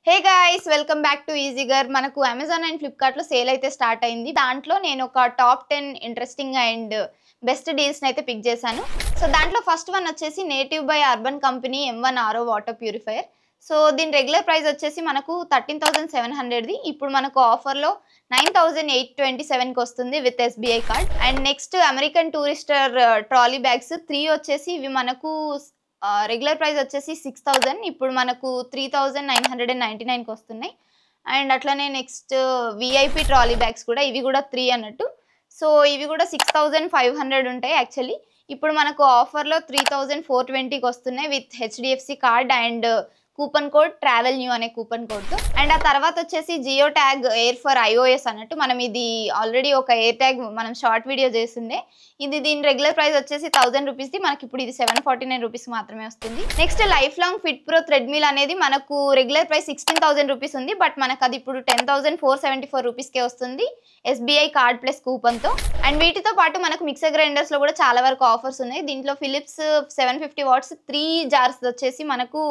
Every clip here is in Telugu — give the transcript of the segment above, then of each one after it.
Hey guys welcome back to ఈజీగర్. మనకు అమెజాన్ అండ్ ఫ్లిప్కార్ట్లో సేల్ అయితే స్టార్ట్ అయింది. దాంట్లో నేను ఒక టాప్ 10 ఇంట్రెస్టింగ్ అండ్ బెస్ట్ డీల్స్ని అయితే పిక్ చేశాను. సో దాంట్లో ఫస్ట్ వన్ వచ్చేసి Native by Urban Company M1 RO water purifier. So దీని రెగ్యులర్ ప్రైస్ వచ్చేసి మనకు 13,700ది. ఇప్పుడు మనకు ఆఫర్లో 9,827కి వస్తుంది with SBI card. And next American Tourister trolley bags 3 వచ్చేసి ఇవి మనకు రెగ్యులర్ ప్రైస్ వచ్చేసి 6,000, ఇప్పుడు మనకు 3,999కి వస్తున్నాయి. అండ్ అట్లనే నెక్స్ట్ విఐపి ట్రాలీ బ్యాగ్స్ కూడా, ఇవి కూడా 3 అన్నట్టు. సో ఇవి కూడా 6,500 ఉంటాయి యాక్చువల్లీ. ఇప్పుడు మనకు ఆఫర్లో 3,420కి వస్తున్నాయి with HDFC card and coupon code travel new అనే కూపన్ కోడ్తో. అండ్ ఆ తర్వాత వచ్చేసి geo tag air for iOS అన్నట్టు. మనం ఇది ఆల్రెడీ ఒక ఎయిర్ ట్యాగ్ మనం షార్ట్ వీడియో చేస్తుండే. దీని రెగ్యులర్ ప్రైస్ వచ్చేసి 1000 రూపీస్ది, మనకి ఇప్పుడు ఇది 749 రూపీస్ మాత్రమే వస్తుంది. Next life long fit pro treadmill అనేది మనకు రెగ్యులర్ ప్రైస్ 16,000 రూపీస్ ఉంది, బట్ మనకు అది ఇప్పుడు 10,474 రూపీస్కే వస్తుంది SBI కార్డ్ ప్లస్ కూపన్తో. అండ్ వీటితో పాటు మనకు మిక్సర్ గ్రైండర్స్లో కూడా చాలా వరకు ఆఫర్స్ ఉన్నాయి. దీంట్లో ఫిలిప్స్ 750 వాట్స్ 3 జార్స్ వచ్చేసి మనకు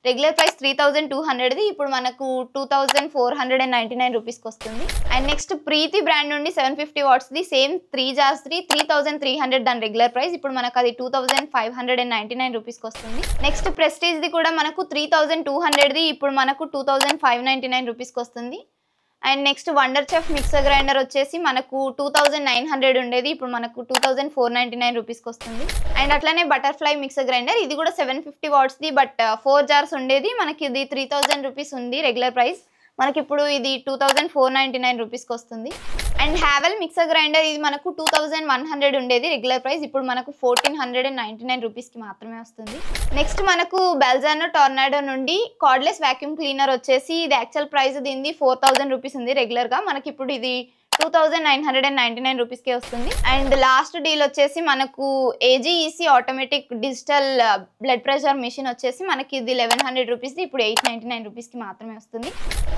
రెగ్యులర్ ప్రైస్ 3,200ది, ఇప్పుడు మనకు 2,499 రూపీస్కి వస్తుంది. అండ్ నెక్స్ట్ ప్రీతి బ్రాండ్ నుండి 750 వాట్స్ది సేమ్ 3 జార్స్ది 3,300 దాని రెగ్యులర్ ప్రైస్, ఇప్పుడు మనకు అది 2,599 రూపీస్కి వస్తుంది. నెక్స్ట్ ప్రెస్టీజ్ది కూడా మనకు 3,200ది, ఇప్పుడు మనకు 2,599 రూపీస్కి వస్తుంది. And next wonder chef mixer grinder వచ్చేసి మనకు 2,900 ఉండేది, ఇప్పుడు మనకు 2,499 రూపీస్కి వస్తుంది. అండ్ అట్లనే బటర్ఫ్లై మిక్సర్ గ్రైండర్, ఇది కూడా 750 వాట్స్ది, బట్ 4 జార్స్ ఉండేది, మనకి ఇది 3,000 రూపీస్ ఉంది రెగ్యులర్ ప్రైస్, మనకి ఇప్పుడు ఇది 2,499 రూపీస్కి వస్తుంది. అండ్ హ్యావెల్ మిక్సర్ గ్రైండర్, ఇది మనకు 2,100 ఉండేది రెగ్యులర్ ప్రైస్, ఇప్పుడు మనకు 1,499 రూపీస్కి మాత్రమే వస్తుంది. నెక్స్ట్ మనకు బెల్జానో టోర్నాడో నుండి కార్డ్లెస్ వ్యాక్యూమ్ క్లీనర్ వచ్చేసి ఇది యాక్చువల్ ప్రైస్ దీనిది 4,000 రూపీస్ ఉంది రెగ్యులర్గా, మనకి ఇప్పుడు ఇది 2,999 రూపీస్కే వస్తుంది. అండ్ లాస్ట్ డీల్ వచ్చేసి మనకు AGEC automatic digital blood pressure machine వచ్చేసి మనకి ఇది 1,100 రూపీస్ది, ఇప్పుడు 899 రూపీస్కి మాత్రమే వస్తుంది.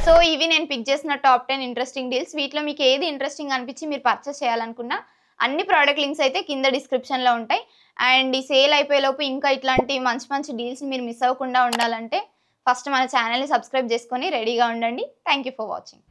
సో ఇవి నేను పిక్ చేసిన టాప్ 10 ఇంట్రెస్టింగ్ డీల్స్. వీటిలో మీకు ఏది ఇంట్రెస్టింగ్ అనిపించి మీరు పర్చేస్ చేయాలనుకున్నా అన్ని ప్రోడక్ట్ లింక్స్ అయితే కింద డిస్క్రిప్షన్లో ఉంటాయి. అండ్ ఈ సేల్ అయిపోయేలోపు ఇంకా ఇట్లాంటి మంచి మంచి డీల్స్ మీరు మిస్ అవ్వకుండా ఉండాలంటే ఫస్ట్ మన ఛానల్ని సబ్స్క్రైబ్ చేసుకొని రెడీగా ఉండండి. Thank you for watching.